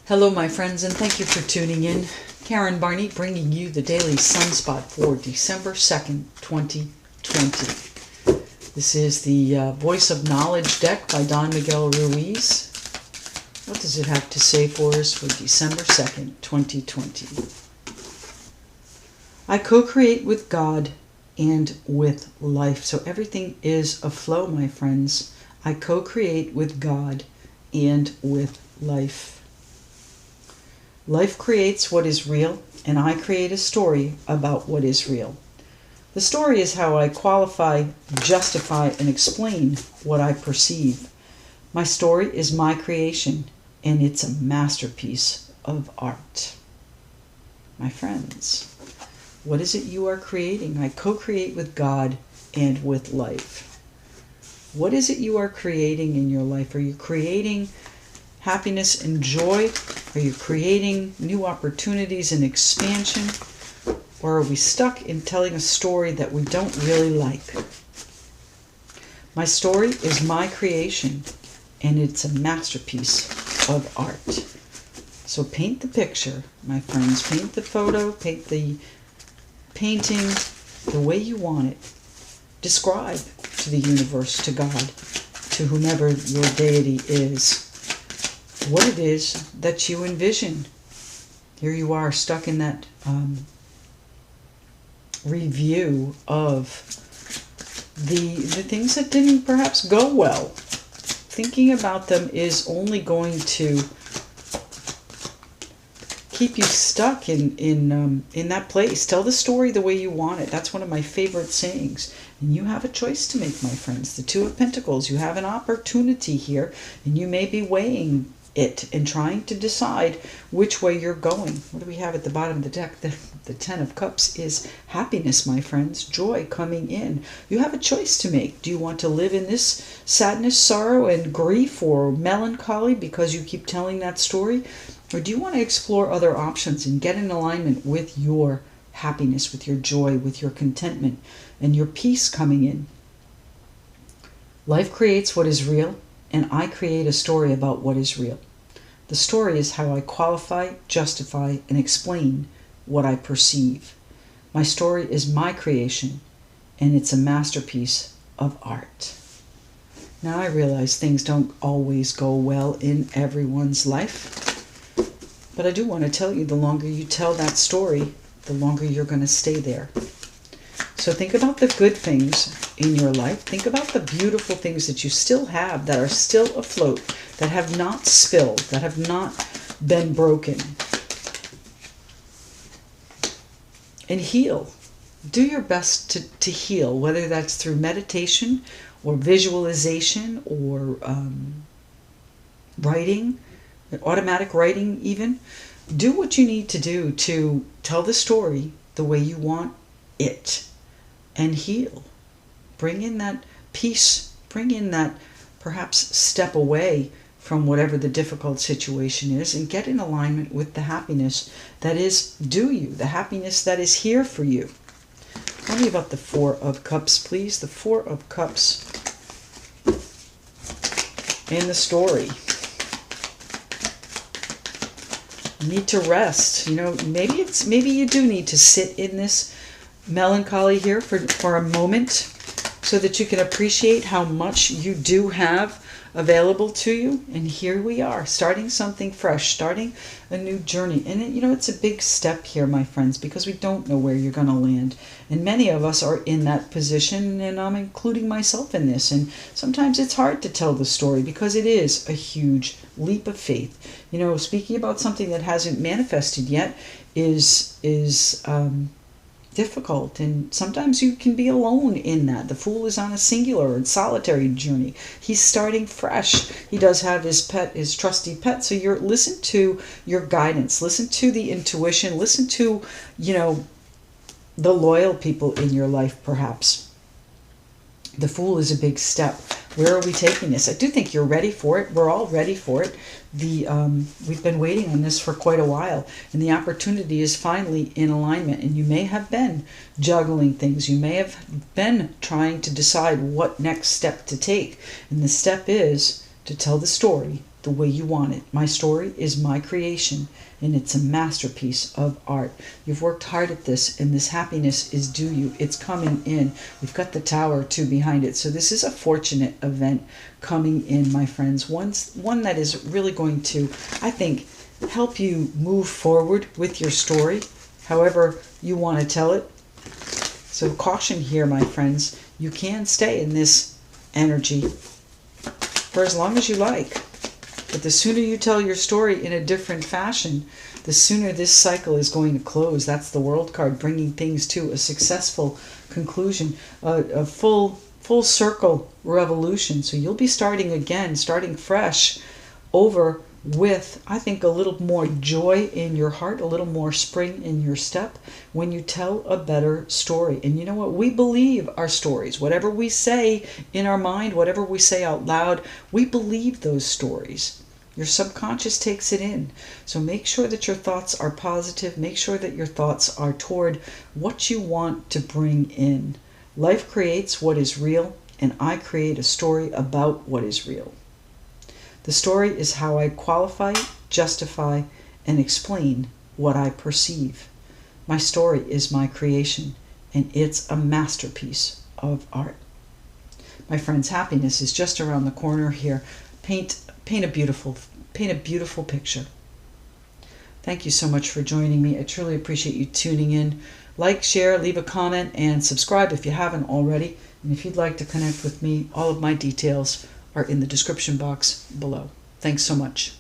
Hello, my friends, and thank you for tuning in. Karen Barney bringing you the Daily Sunspot for December 2nd, 2020. This is the Voice of Knowledge deck by Don Miguel Ruiz. What does it have to say for us for December 2nd, 2020? I co-create with God and with life. So everything is a flow, my friends. I co-create with God and with life. Life creates what is real, and I create a story about what is real. The story is how I qualify, justify, and explain what I perceive. My story is my creation, and it's a masterpiece of art. My friends, what is it you are creating? I co-create with God and with life. What is it you are creating in your life? Are you creating happiness and joy? Are you creating new opportunities and expansion? Or are we stuck in telling a story that we don't really like? My story is my creation, and it's a masterpiece of art. So paint the picture, my friends. Paint the photo, paint the painting the way you want it. Describe to the universe, to God, to whomever your deity is, what it is that you envision. Here you are, stuck in that review of the things that didn't perhaps go well. Thinking about them is only going to keep you stuck in that place. Tell the story the way you want it. That's one of my favorite sayings. And you have a choice to make, my friends. The Two of Pentacles. You have an opportunity here, and you may be weighing it and trying to decide which way you're going. What do we have at the bottom of the deck? The Ten of Cups is happiness, my friends. Joy coming in. You have a choice to make. Do you want to live in this sadness, sorrow, and grief or melancholy because you keep telling that story? Or do you want to explore other options and get in alignment with your happiness, with your joy, with your contentment, and your peace coming in? Life creates what is real, and I create a story about what is real. The story is how I qualify, justify, and explain what I perceive. My story is my creation, and it's a masterpiece of art. Now I realize things don't always go well in everyone's life, but I do want to tell you, the longer you tell that story, the longer you're going to stay there. So think about the good things in your life. Think about the beautiful things that you still have, that are still afloat, that have not spilled, that have not been broken. And heal. Do your best to heal, whether that's through meditation or visualization or writing, automatic writing even. Do what you need to do to tell the story the way you want it. And heal. Bring in that peace. Bring in that perhaps step away from whatever the difficult situation is, and get in alignment with the happiness that is due you, the happiness that is here for you. Tell me about the Four of Cups, please. The Four of Cups in the story. You need to rest. You know, maybe you do need to sit in this melancholy here for a moment, so that you can appreciate how much you do have available to you. And here we are, starting something fresh, starting a new journey. And it's a big step here, my friends, because we don't know where you're going to land. And many of us are in that position, and I'm including myself in this. And sometimes it's hard to tell the story because it is a huge leap of faith. Speaking about something that hasn't manifested yet is difficult, and sometimes you can be alone in that. The Fool is on a singular and solitary journey. He's starting fresh. He does have his trusty pet. So listen to your guidance, listen to the intuition, listen to the loyal people in your life. Perhaps the Fool is a big step. Where are we taking this? I do think you're ready for it. We're all ready for it. We've been waiting on this for quite a while, and the opportunity is finally in alignment. And you may have been juggling things. You may have been trying to decide what next step to take. And the step is to tell the story the way you want it. My story is my creation, and it's a masterpiece of art. You've worked hard at this, and this happiness is due you. It's coming in. We've got the tower, too, behind it. So this is a fortunate event coming in, my friends. One that is really going to, I think, help you move forward with your story, however you want to tell it. So caution here, my friends. You can stay in this energy for as long as you like. But the sooner you tell your story in a different fashion, the sooner this cycle is going to close. That's the World card, bringing things to a successful conclusion, a full circle revolution. So you'll be starting again, starting fresh, over with, I think, a little more joy in your heart, a little more spring in your step when you tell a better story. And you know what? We believe our stories. Whatever we say in our mind, whatever we say out loud, we believe those stories. Your subconscious takes it in. So make sure that your thoughts are positive. Make sure that your thoughts are toward what you want to bring in. Life creates what is real, and I create a story about what is real. The story is how I qualify, justify, and explain what I perceive. My story is my creation, and it's a masterpiece of art. My friends, happiness is just around the corner here. Paint a beautiful picture. Thank you so much for joining me. I truly appreciate you tuning in. Like, share, leave a comment, and subscribe if you haven't already. And if you'd like to connect with me, all of my details are in the description box below. Thanks so much.